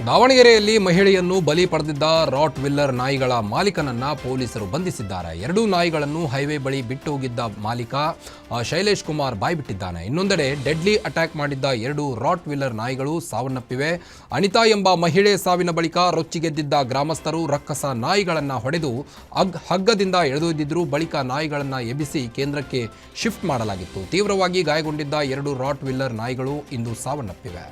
ದಾವಣಗೆರೆಯಲ್ಲಿ ಮಹಿಳೆಯನ್ನು ಬಲಿ ಪಡೆದಿದ್ದ ರಾಟ್ ವಿಲ್ಲರ್ ನಾಯಿಗಳ ಮಾಲೀಕನನ್ನ ಪೊಲೀಸರು ಬಂಧಿಸಿದ್ದಾರೆ. ಎರಡೂ ನಾಯಿಗಳನ್ನು ಹೈವೇ ಬಳಿ ಬಿಟ್ಟು ಹೋಗಿದ್ದ ಮಾಲೀಕ ಶೈಲೇಶ್ ಕುಮಾರ್ ಬಾಯ್ಬಿಟ್ಟಿದ್ದಾನೆ. ಇನ್ನೊಂದೆಡೆ ಡೆಡ್ಲಿ ಅಟ್ಯಾಕ್ ಮಾಡಿದ್ದ ಎರಡು ರಾಟ್ ವಿಲ್ಲರ್ ನಾಯಿಗಳು ಸಾವನ್ನಪ್ಪಿವೆ. ಅನಿತಾ ಎಂಬ ಮಹಿಳೆ ಸಾವಿನ ಬಳಿಕ ರೊಚ್ಚಿಗೆದ್ದಿದ್ದ ಗ್ರಾಮಸ್ಥರು ರಕ್ಕಸ ನಾಯಿಗಳನ್ನು ಹೊಡೆದು ಹಗ್ಗದಿಂದ ಎಳೆದೊಯ್ದಿದ್ರು. ಬಳಿಕ ನಾಯಿಗಳನ್ನು ಎಬ್ಬಿಸಿ ಕೇಂದ್ರಕ್ಕೆ ಶಿಫ್ಟ್ ಮಾಡಲಾಗಿತ್ತು. ತೀವ್ರವಾಗಿ ಗಾಯಗೊಂಡಿದ್ದ ಎರಡು ರಾಟ್ ವಿಲ್ಲರ್ ನಾಯಿಗಳು ಇಂದು ಸಾವನ್ನಪ್ಪಿವೆ.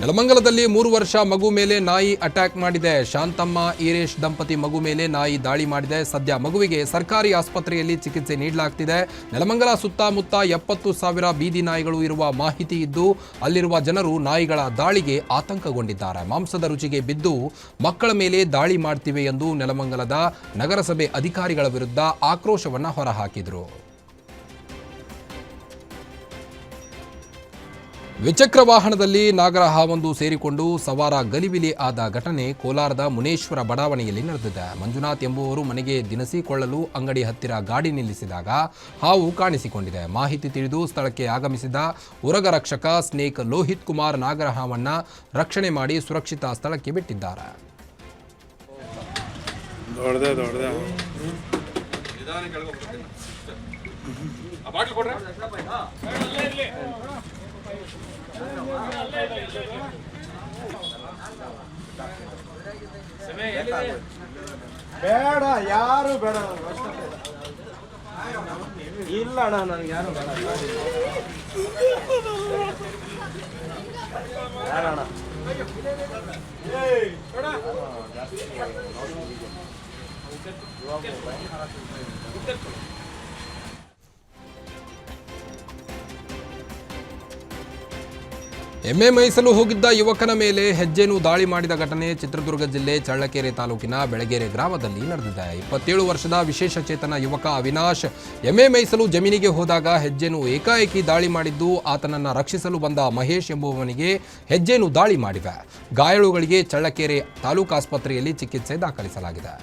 ನೆಲಮಂಗಲದಲ್ಲಿ 3 ವರ್ಷ ಮಗು ಮೇಲೆ ನಾಯಿ ಅಟ್ಯಾಕ್ ಮಾಡಿದೆ. ಶಾಂತಮ್ಮ ಈರೇಶ್ ದಂಪತಿ ಮಗು ಮೇಲೆ ನಾಯಿ ದಾಳಿ ಮಾಡಿದೆ. ಸದ್ಯ ಮಗುವಿಗೆ ಸರ್ಕಾರಿ ಆಸ್ಪತ್ರೆಯಲ್ಲಿ ಚಿಕಿತ್ಸೆ ನೀಡಲಾಗ್ತಿದೆ. ನೆಲಮಂಗಲ ಸುತ್ತಮುತ್ತ 70,000 ಬೀದಿ ನಾಯಿಗಳು ಇರುವ ಮಾಹಿತಿ ಇದ್ದು ಅಲ್ಲಿರುವ ಜನರು ನಾಯಿಗಳ ದಾಳಿಗೆ ಆತಂಕಗೊಂಡಿದ್ದಾರೆ. ಮಾಂಸದ ರುಚಿಗೆ ಬಿದ್ದು ಮಕ್ಕಳ ಮೇಲೆ ದಾಳಿ ಮಾಡ್ತಿವೆ ಎಂದು ನೆಲಮಂಗಲದ ನಗರಸಭೆ ಅಧಿಕಾರಿಗಳ ವಿರುದ್ಧ ಆಕ್ರೋಶವನ್ನು ಹೊರಹಾಕಿದರು. ದ್ವಿಚಕ್ರ ವಾಹನದಲ್ಲಿ ನಾಗರಹಾವೊಂದು ಸೇರಿಕೊಂಡು ಸವಾರ ಗಲಿಬಿಲಿ ಆದ ಘಟನೆ ಕೋಲಾರದ ಮುನೇಶ್ವರ ಬಡಾವಣೆಯಲ್ಲಿ ನಡೆದಿದೆ. ಮಂಜುನಾಥ್ ಎಂಬುವರು ಮನೆಗೆ ದಿನಸಿ ಕೊಳ್ಳಲು ಅಂಗಡಿ ಹತ್ತಿರ ಗಾಡಿ ನಿಲ್ಲಿಸಿದಾಗ ಹಾವು ಕಾಣಿಸಿಕೊಂಡಿದೆ. ಮಾಹಿತಿ ತಿಳಿದು ಸ್ಥಳಕ್ಕೆ ಆಗಮಿಸಿದ ಉರಗ ರಕ್ಷಕ ಸ್ನೇಕ್ ಲೋಹಿತ್ ಕುಮಾರ್ ನಾಗರಹಾವನ್ನ ರಕ್ಷಣೆ ಮಾಡಿ ಸುರಕ್ಷಿತ ಸ್ಥಳಕ್ಕೆ ಬಿಟ್ಟಿದ್ದಾರೆ. ಬೇಡ ಯಾರು ಬೇಡ ಇಲ್ಲ ಅಣ್ಣ ನನಗೆ ಯಾರು ಬೇಡ ಅಣ್ಣ ಎಮ್ಮೆ ಮೇಯಿಸಲು ಹೋಗಿದ್ದ ಯುವಕನ ಮೇಲೆ ಹೆಜ್ಜೆನು ದಾಳಿ ಮಾಡಿದ ಘಟನೆ ಚಿತ್ರದುರ್ಗ ಜಿಲ್ಲೆ ಚಳ್ಳಕೆರೆ ತಾಲೂಕಿನ ಬೆಳಗೆರೆ ಗ್ರಾಮದಲ್ಲಿ ನಡೆದಿದೆ. 27 ವರ್ಷದ ವಿಶೇಷ ಚೇತನ ಯುವಕ ಅವಿನಾಶ್ ಎಮ್ಮೆ ಮೇಯಿಸಲು ಜಮೀನಿಗೆ ಹೋದಾಗ ಹೆಜ್ಜೆನು ಏಕಾಏಕಿ ದಾಳಿ ಮಾಡಿದ್ದು ಆತನನ್ನು ರಕ್ಷಿಸಲು ಬಂದ ಮಹೇಶ್ ಎಂಬುವವನಿಗೆ ಹೆಜ್ಜೆನು ದಾಳಿ ಮಾಡಿವೆ. ಗಾಯಾಳುಗಳಿಗೆ ಚಳ್ಳಕೆರೆ ತಾಲೂಕು ಆಸ್ಪತ್ರೆಯಲ್ಲಿ ಚಿಕಿತ್ಸೆ ದಾಖಲಿಸಲಾಗಿದೆ.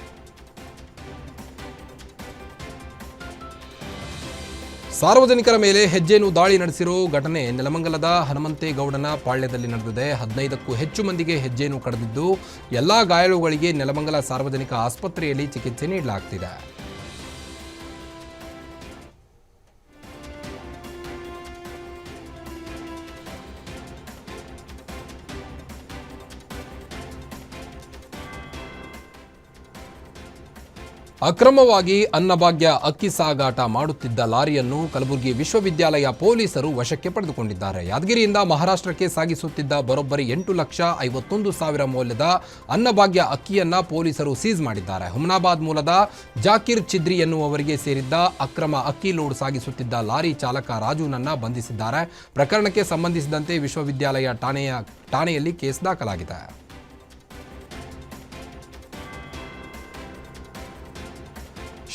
ಸಾರ್ವಜನಿಕರ ಮೇಲೆ ಹೆಜ್ಜೆನು ದಾಳಿ ನಡೆಸಿರೋ ಘಟನೆ ನೆಲಮಂಗಲದ ಹನುಮಂತೇಗೌಡನ ಪಾಳ್ಯದಲ್ಲಿ ನಡೆದಿದೆ. 15ಕ್ಕೂ ಹೆಚ್ಚು ಮಂದಿಗೆ ಹೆಜ್ಜೆನು ಕಡಿದಿದ್ದು ಎಲ್ಲಾ ಗಾಯಾಳುಗಳಿಗೆ ನೆಲಮಂಗಲ ಸಾರ್ವಜನಿಕ ಆಸ್ಪತ್ರೆಯಲ್ಲಿ ಚಿಕಿತ್ಸೆ ನೀಡಲಾಗುತ್ತಿದೆ. ಅಕ್ರಮವಾಗಿ ಅನ್ನಭಾಗ್ಯ ಅಕ್ಕಿ ಸಾಗಾಟ ಮಾಡುತ್ತಿದ್ದ ಲಾರಿಯನ್ನು ಕಲಬುರಗಿ ವಿಶ್ವವಿದ್ಯಾಲಯ ಪೊಲೀಸರು ವಶಕ್ಕೆ ಪಡೆದುಕೊಂಡಿದ್ದಾರೆ. ಯಾದಗಿರಿಯಿಂದ ಮಹಾರಾಷ್ಟ್ರಕ್ಕೆ ಸಾಗಿಸುತ್ತಿದ್ದ ಬರೋಬ್ಬರಿ 8,51,000 ಮೌಲ್ಯದ ಅನ್ನಭಾಗ್ಯ ಅಕ್ಕಿಯನ್ನ ಪೊಲೀಸರು ಸೀಸ್ ಮಾಡಿದ್ದಾರೆ. ಹುಮನಾಬಾದ್ ಮೂಲದ ಜಾಕಿರ್ ಚಿದ್ರಿ ಎನ್ನುವವರಿಗೆ ಸೇರಿದ್ದ ಅಕ್ರಮ ಅಕ್ಕಿ ಲೋಡ್ ಸಾಗಿಸುತ್ತಿದ್ದ ಲಾರಿ ಚಾಲಕ ರಾಜುನನ್ನ ಬಂಧಿಸಿದ್ದಾರೆ. ಪ್ರಕರಣಕ್ಕೆ ಸಂಬಂಧಿಸಿದಂತೆ ವಿಶ್ವವಿದ್ಯಾಲಯ ಠಾಣೆಯಲ್ಲಿ ಕೇಸ್ ದಾಖಲಾಗಿದೆ.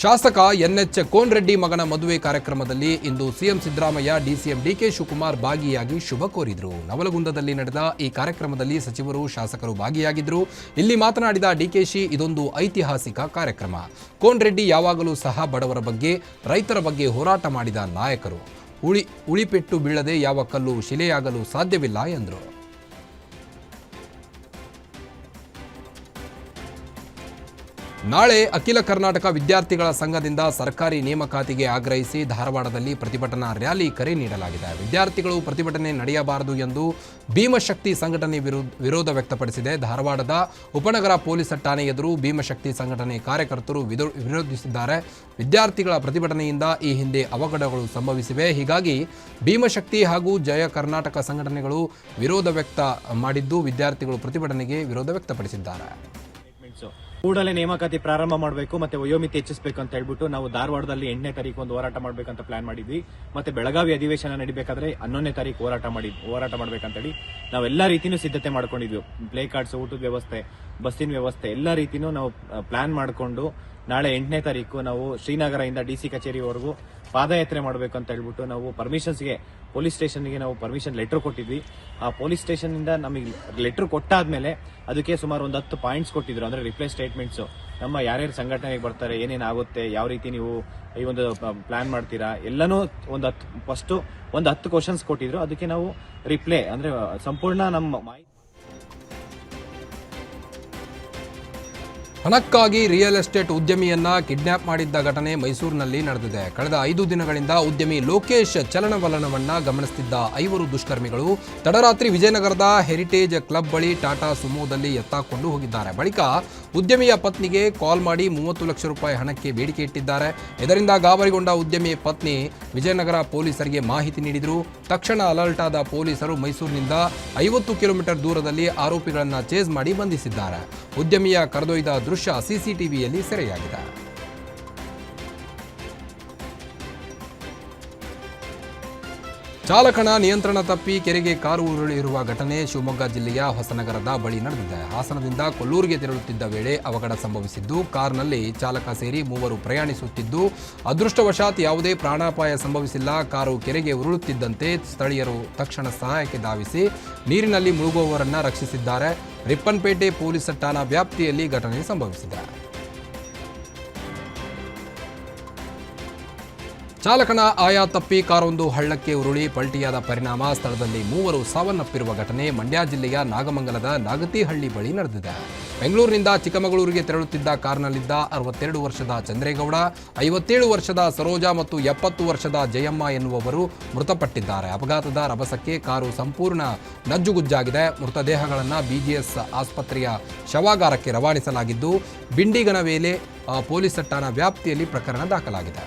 ಶಾಸಕ ಎನ್ಎಚ್ ಕೋನ್ ರೆಡ್ಡಿ ಮಗನ ಮದುವೆ ಕಾರ್ಯಕ್ರಮದಲ್ಲಿ ಇಂದು CM Siddaramaiah, DCM DK Shivakumar ಭಾಗಿಯಾಗಿ ಶುಭ ಕೋರಿದರು. ನವಲಗುಂದದಲ್ಲಿ ನಡೆದ ಈ ಕಾರ್ಯಕ್ರಮದಲ್ಲಿ ಸಚಿವರು, ಶಾಸಕರು ಭಾಗಿಯಾಗಿದ್ದರು. ಇಲ್ಲಿ ಮಾತನಾಡಿದ ಡಿಕೆಶಿ, ಇದೊಂದು ಐತಿಹಾಸಿಕ ಕಾರ್ಯಕ್ರಮ. ಕೋನ್ ರೆಡ್ಡಿ ಯಾವಾಗಲೂ ಸಹ ಬಡವರ ಬಗ್ಗೆ, ರೈತರ ಬಗ್ಗೆ ಹೋರಾಟ ಮಾಡಿದ ನಾಯಕರು. ಉಳಿಪೆಟ್ಟು ಬೀಳದೆ ಯಾವ ಕಲ್ಲು ಶಿಲೆಯಾಗಲು ಸಾಧ್ಯವಿಲ್ಲ ಎಂದರು. ನಾಳೆ ಅಖಿಲ ಕರ್ನಾಟಕ ವಿದ್ಯಾರ್ಥಿಗಳ ಸಂಘದಿಂದ ಸರ್ಕಾರಿ ನೇಮಕಾತಿಗೆ ಆಗ್ರಹಿಸಿ ಧಾರವಾಡದಲ್ಲಿ ಪ್ರತಿಭಟನಾ ರ್ಯಾಲಿ ಕರೆ ನೀಡಲಾಗಿದೆ. ವಿದ್ಯಾರ್ಥಿಗಳು ಪ್ರತಿಭಟನೆ ನಡೆಯಬಾರದು ಎಂದು ಭೀಮಶಕ್ತಿ ಸಂಘಟನೆ ವಿರೋಧ ವ್ಯಕ್ತಪಡಿಸಿದೆ. ಧಾರವಾಡದ ಉಪನಗರ ಪೊಲೀಸ್ ಠಾಣೆ ಎದುರು ಭೀಮಶಕ್ತಿ ಸಂಘಟನೆ ಕಾರ್ಯಕರ್ತರು ವಿರೋಧಿಸಿದ್ದಾರೆ. ವಿದ್ಯಾರ್ಥಿಗಳ ಪ್ರತಿಭಟನೆಯಿಂದ ಈ ಹಿಂದೆ ಅವಘಡಗಳು ಸಂಭವಿಸಿವೆ. ಹೀಗಾಗಿ ಭೀಮಶಕ್ತಿ ಹಾಗೂ ಜಯ ಕರ್ನಾಟಕ ಸಂಘಟನೆಗಳು ವಿರೋಧ ವ್ಯಕ್ತ ಮಾಡಿದ್ದು ವಿದ್ಯಾರ್ಥಿಗಳು ಪ್ರತಿಭಟನೆಗೆ ವಿರೋಧ ವ್ಯಕ್ತಪಡಿಸಿದ್ದಾರೆ. ಕೂಡಲೇ ನೇಮಕಾತಿ ಪ್ರಾರಂಭ ಮಾಡಬೇಕು ಮತ್ತೆ ವಯೋಮಿತಿ ಹೆಚ್ಚಿಸಬೇಕು ಅಂತ ಹೇಳ್ಬಿಟ್ಟು ನಾವು ಧಾರವಾಡದಲ್ಲಿ 8ನೇ ತಾರೀಕು ಒಂದು ಹೋರಾಟ ಮಾಡಬೇಕಂತ ಪ್ಲಾನ್ ಮಾಡಿದ್ವಿ. ಮತ್ತೆ ಬೆಳಗಾವಿ ಅಧಿವೇಶನ ನಡಿಬೇಕಾದ್ರೆ 11ನೇ ತಾರೀಕು ಹೋರಾಟ ಮಾಡ್ಬೇಕಂತೇಳಿ ನಾವೆಲ್ಲಾ ರೀತಿನೂ ಸಿದ್ಧತೆ ಮಾಡ್ಕೊಂಡಿದ್ವಿ. ಪ್ಲೇ ಕಾರ್ಡ್ಸ್, ಊಟದ ವ್ಯವಸ್ಥೆ, ಬಸ್ಸಿನ ವ್ಯವಸ್ಥೆ ಎಲ್ಲ ರೀತಿನೂ ನಾವು ಪ್ಲಾನ್ ಮಾಡಿಕೊಂಡು ನಾಳೆ 8ನೇ ತಾರೀಕು ನಾವು ಶ್ರೀನಗರದಿಂದ ಡಿಸಿ ಕಚೇರಿವರೆಗೂ ಪಾದಯಾತ್ರೆ ಮಾಡಬೇಕು ಅಂತ ಹೇಳ್ಬಿಟ್ಟು ನಾವು ಪರ್ಮಿಷನ್ಸ್ಗೆ ಪೊಲೀಸ್ ಸ್ಟೇಷನ್ಗೆ ನಾವು ಪರ್ಮಿಷನ್ ಲೆಟರ್ ಕೊಟ್ಟಿದ್ವಿ. ಆ ಪೊಲೀಸ್ ಸ್ಟೇಷನ್ ಇಂದ ನಮಗೆ ಲೆಟರ್ ಕೊಟ್ಟಾದ್ಮೇಲೆ ಅದಕ್ಕೆ ಸುಮಾರು ಒಂದು 10 ಪಾಯಿಂಟ್ಸ್ ಕೊಟ್ಟಿದ್ರು, ಅಂದ್ರೆ ರಿಪ್ಲೈ ಸ್ಟೇಟ್ಮೆಂಟ್ಸ್. ನಮ್ಮ ಯಾರ್ಯಾರು ಸಂಘಟನೆಗೆ ಬರ್ತಾರೆ, ಏನೇನಾಗುತ್ತೆ, ಯಾವ ರೀತಿ ನೀವು ಈ ಒಂದು ಪ್ಲಾನ್ ಮಾಡ್ತೀರಾ, ಎಲ್ಲನೂ ಒಂದು 10 ಕ್ವಶನ್ಸ್ ಕೊಟ್ಟಿದ್ರು. ಅದಕ್ಕೆ ನಾವು ರಿಪ್ಲೈ ಅಂದ್ರೆ ಸಂಪೂರ್ಣ ನಮ್ಮ ಮಾಹಿತಿ. ಹಣಕ್ಕಾಗಿ ರಿಯಲ್ ಎಸ್ಟೇಟ್ ಉದ್ಯಮಿಯನ್ನ ಕಿಡ್ನಾಪ್ ಮಾಡಿದ್ದ ಘಟನೆ ಮೈಸೂರಿನಲ್ಲಿ ನಡೆದಿದೆ. ಕಳೆದ 5 ದಿನಗಳಿಂದ ಉದ್ಯಮಿ ಲೋಕೇಶ್ ಚಲನವಲನವನ್ನ ಗಮನಿಸುತ್ತಿದ್ದ 5 ದುಷ್ಕರ್ಮಿಗಳು ತಡರಾತ್ರಿ ವಿಜಯನಗರದ ಹೆರಿಟೇಜ್ ಕ್ಲಬ್ ಬಳಿ ಟಾಟಾ ಸುಮೋದಲ್ಲಿ ಎತ್ತಾಕೊಂಡು ಹೋಗಿದ್ದಾರೆ. ಬಳಿಕ ಉದ್ಯಮಿಯ ಪತ್ನಿಗೆ ಕಾಲ್ ಮಾಡಿ 30 ಲಕ್ಷ ರೂಪಾಯಿ ಹಣಕ್ಕೆ ಬೇಡಿಕೆ ಇಟ್ಟಿದ್ದಾರೆ. ಇದರಿಂದ ಗಾಬರಿಗೊಂಡ ಉದ್ಯಮಿ ಪತ್ನಿ ವಿಜಯನಗರ ಪೊಲೀಸರಿಗೆ ಮಾಹಿತಿ ನೀಡಿದರು. ತಕ್ಷಣ ಅಲರ್ಟ್ ಆದ ಪೊಲೀಸರು ಮೈಸೂರಿನಿಂದ 50 ಕಿಲೋಮೀಟರ್ ದೂರದಲ್ಲಿ ಆರೋಪಿಗಳನ್ನು ಚೇಸ್ ಮಾಡಿ ಬಂಧಿಸಿದ್ದಾರೆ. ಉದ್ಯಮಿಯ ಕರೆದೊಯ್ದ ದೃಶ್ಯ ಸಿಸಿಟಿವಿಯಲ್ಲಿ ಸೆರೆಯಾಗಿದೆ. ಚಾಲಕನ ನಿಯಂತ್ರಣ ತಪ್ಪಿ ಕೆರೆಗೆ ಕಾರು ಉರುಳಿರುವ ಘಟನೆ ಶಿವಮೊಗ್ಗ ಜಿಲ್ಲೆಯ ಹೊಸನಗರದ ಬಳಿ ನಡೆದಿದೆ. ಹಾಸನದಿಂದ ಕೊಲ್ಲೂರಿಗೆ ತೆರಳುತ್ತಿದ್ದ ವೇಳೆ ಅವಘಡ ಸಂಭವಿಸಿದ್ದು, ಕಾರ್ನಲ್ಲಿ ಚಾಲಕ ಸೇರಿ 3 ಪ್ರಯಾಣಿಸುತ್ತಿದ್ದು, ಅದೃಷ್ಟವಶಾತ್ ಯಾವುದೇ ಪ್ರಾಣಾಪಾಯ ಸಂಭವಿಸಿಲ್ಲ. ಕಾರು ಕೆರೆಗೆ ಉರುಳುತ್ತಿದ್ದಂತೆ ಸ್ಥಳೀಯರು ತಕ್ಷಣ ಸಹಾಯಕ್ಕೆ ಧಾವಿಸಿ ನೀರಿನಲ್ಲಿ ಮುಳುಗುವವರನ್ನು ರಕ್ಷಿಸಿದ್ದಾರೆ. ರಿಪ್ಪನ್ಪೇಟೆ ಪೊಲೀಸ್ ಠಾಣಾ ವ್ಯಾಪ್ತಿಯಲ್ಲಿ ಘಟನೆ ಸಂಭವಿಸಿದೆ. ಚಾಲಕನ ಆಯ ತಪ್ಪಿ ಕಾರೊಂದು ಹಳ್ಳಕ್ಕೆ ಉರುಳಿ ಪಲ್ಟಿಯಾದ ಪರಿಣಾಮ ಸ್ಥಳದಲ್ಲಿ 3 ಸಾವನ್ನಪ್ಪಿರುವ ಘಟನೆ ಮಂಡ್ಯ ಜಿಲ್ಲೆಯ ನಾಗಮಂಗಲದ ನಾಗತಿಹಳ್ಳಿ ಬಳಿ ನಡೆದಿದೆ. ಬೆಂಗಳೂರಿನಿಂದ ಚಿಕ್ಕಮಗಳೂರಿಗೆ ತೆರಳುತ್ತಿದ್ದ ಕಾರ್ನಲ್ಲಿದ್ದ 62 ವರ್ಷದ ಚಂದ್ರೇಗೌಡ, 57 ವರ್ಷದ ಸರೋಜಾ ಮತ್ತು 70 ವರ್ಷದ ಜಯಮ್ಮ ಎನ್ನುವವರು ಮೃತಪಟ್ಟಿದ್ದಾರೆ. ಅಪಘಾತದ ರಭಸಕ್ಕೆ ಕಾರು ಸಂಪೂರ್ಣ ನಜ್ಜುಗುಜ್ಜಾಗಿದೆ. ಮೃತದೇಹಗಳನ್ನು ಬಿಜಿಎಸ್ ಆಸ್ಪತ್ರೆಯ ಶವಾಗಾರಕ್ಕೆ ರವಾನಿಸಲಾಗಿದ್ದು, ಬಿಂಡಿಗನವೇಲೆ ಪೊಲೀಸ್ ಠಾಣಾ ವ್ಯಾಪ್ತಿಯಲ್ಲಿ ಪ್ರಕರಣ ದಾಖಲಾಗಿದೆ.